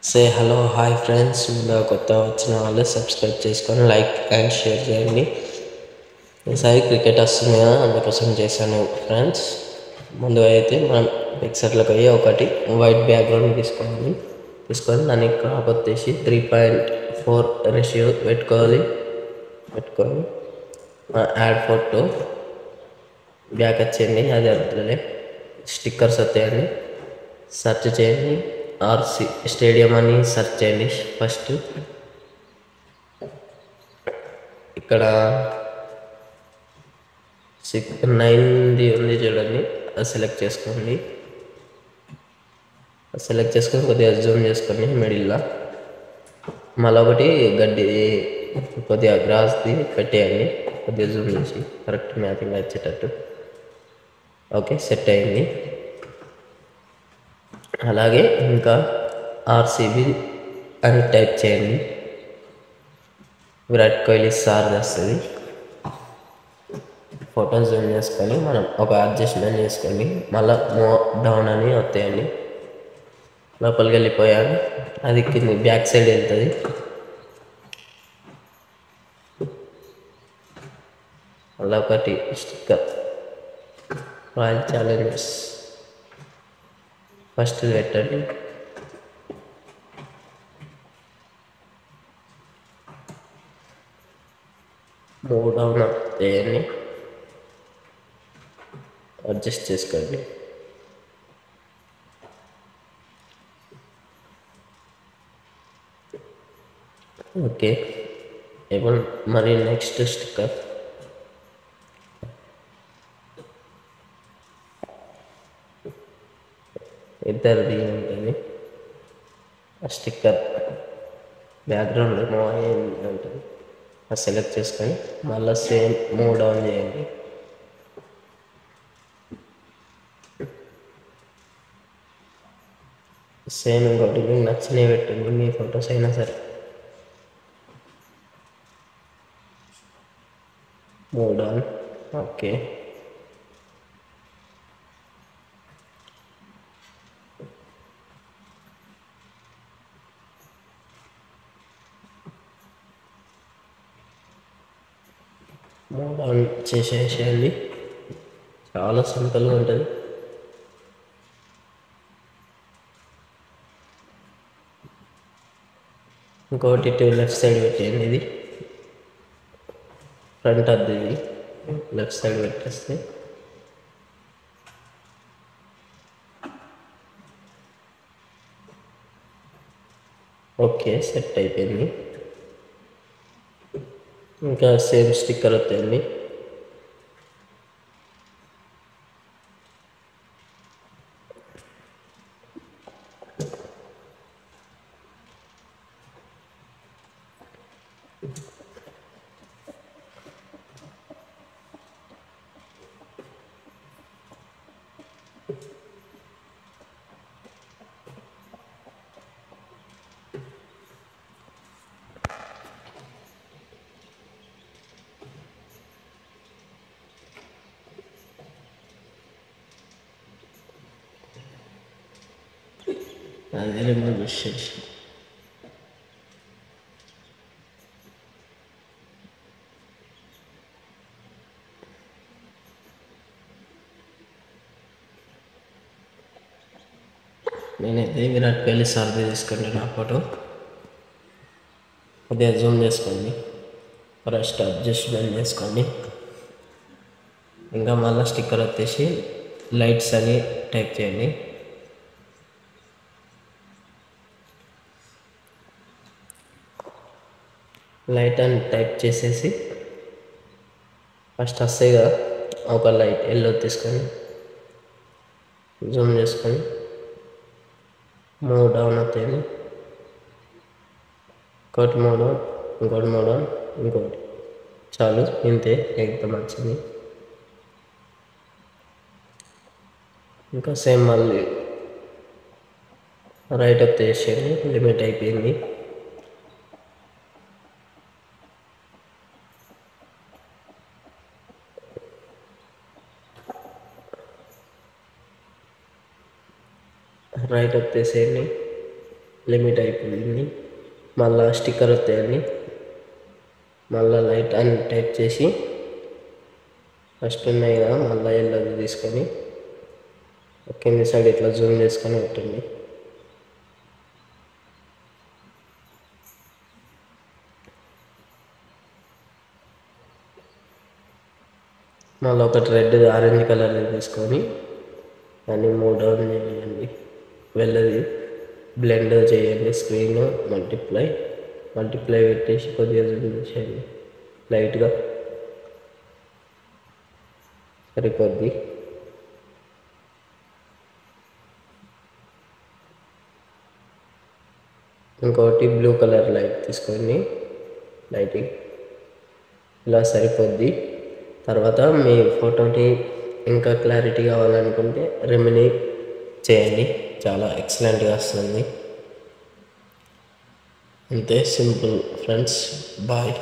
సే hello hi friends, ముందుగా కొత్త వచ్చిన వాళ్ళు సబ్స్క్రైబ్ చేసుకొని లైక్ అండ్ షేర్ చేయండి. ఈసారి క్రికెట్ వస్తుంది కదా, అందుకోసం చేశాను ఫ్రెండ్స్. ముందుగా అయితే మనం పిక్చర్లకు అయ్యి ఒకటి వైట్ బ్యాక్గ్రౌండ్ తీసుకొని దానికి క్రాప్ వచ్చేసి 3.4 రేషియో పెట్టుకొని యాడ్ ఫోటో బ్యాక్ వచ్చేయండి. అది అవుతుంది, స్టిక్కర్స్ వస్తాయండి. సెర్చ్ చేయండి, ఆర్సి స్టేడియం అని సెర్చ్ చేయండి. ఫస్ట్ ఇక్కడ 9ది ఉంది చూడండి, అది సెలెక్ట్ చేసుకోండి. కొద్దిగా జూమ్ చేసుకోండి మిడిల్లో. మళ్ళీ ఒకటి గడ్డి కొద్దిగా గ్రాస్ది పెట్టేయండి, కొద్దిగా జూమ్ చేసి కరెక్ట్ మ్యాపింగ్ వచ్చేటట్టు. ఓకే, సెట్ అయింది. అలాగే ఇంకా ఆర్సీబీ అని టైప్ చేయండి. విరాట్ కోహ్లీ సార్ వస్తుంది. ఫోటో జూమ్ చేసుకొని మనం ఒక అడ్జస్ట్మెంట్ చేసుకొని మళ్ళీ మూవ్ డౌన్ అని వస్తాయండి. లోపలికి వెళ్ళిపోయాను, అది కింద బ్యాక్ సైడ్ వెళ్తుంది. మళ్ళీ ఒకటి స్టిక్కర్ రాయల్ ఛాలెంజర్స్ ఫస్ట్ పెట్టండి. మూవ్ డౌన్ చేయండి, అడ్జస్ట్ చేసుకోండి. ఓకే, ఇప్పుడు మరి నెక్స్ట్ స్టిక్కర్ ఇద్దరిది ఉంటుంది. ఆ స్టిక్కర్ బ్యాక్గ్రౌండ్ మూవ్ అయ్యింది ఉంటుంది, అది సెలెక్ట్ చేసుకొని మళ్ళీ సేమ్ మూవ్ డౌన్ చేయండి. సేమ్ ఇంకోటి మీకు నచ్చినవి పెట్టండి, మీ ఫొటోస్ అయినా సరే. Move down. Okay, move down చేసేసేయండి. చాలా సింపుల్గా ఉంటుంది. ఇంకోటి లెఫ్ట్ సైడ్ పెట్టేయండి. ఇది ఫ్రంట్ అద్దు, ఇది లెఫ్ట్ సైడ్ పెట్టేస్తే ఓకే, సెట్ అయిపోయింది. ఇంకా సేమ్ స్టిక్కర్ వస్తాయండి. అదే రెండు విషయం. నేనైతే విరాట్ కోహ్లీ సార్ది తీసుకోండి నా ఫోటో. కొద్దిగా జూమ్ చేసుకోండి, ఫస్ట్ అడ్జస్ట్మెంట్ చేసుకోండి. ఇంకా మళ్ళీ స్టిక్కర్ వచ్చేసి లైట్స్ అని టైప్ చేయండి. లైట్ అని టైప్ చేసేసి ఫస్ట్ వస్తాయి కదా, ఒక లైట్ ఎల్లో తీసుకొని జూమ్ చేసుకొని మూవ్ డౌన్ అవుతాయి. ఇంకోటి మూవ్ డౌన్, ఇంకోటి మూవ్ డౌన్, ఇంకోటి. చాలు, ఇంతే, ఎగ్దం వచ్చింది. ఇంకా సేమ్ మళ్ళీ రైట్ వచ్చేసేయండి, లిమిట్ అయిపోయింది. రైట్ వచ్చేసేయండి, లిమిట్ అయిపోయింది. మళ్ళీ స్టిక్కర్ వస్తాయండి. మళ్ళీ లైట్ అని టైప్ చేసి ఫస్ట్ ఉన్నాయి కదా, మళ్ళీ ఎల్లది తీసుకొని కింది సైడ్ ఇట్లా జూమ్ చేసుకొని పెట్టండి. మళ్ళీ ఒకటి రెడ్ ఆరెంజ్ కలర్ తీసుకొని దాన్ని మూవ్ డౌన్ చేయండి. వెళ్ళది బ్లెండ్ చేయండి. స్క్రీన్ మల్టిప్లై పెట్టేసి కొద్దిగా జూమ్ చేయండి. లైట్గా సరిపోద్ది. ఇంకోటి బ్లూ కలర్ లైట్ తీసుకొని లైటింగ్ ఇలా సరిపోద్ది. తర్వాత మీ ఫోటోని ఇంకా క్లారిటీ కావాలనుకుంటే రెమినీ చేయండి, చాలా ఎక్సలెంట్గా వస్తుంది. అంతే, సింపుల్ ఫ్రెండ్స్. బాయ్.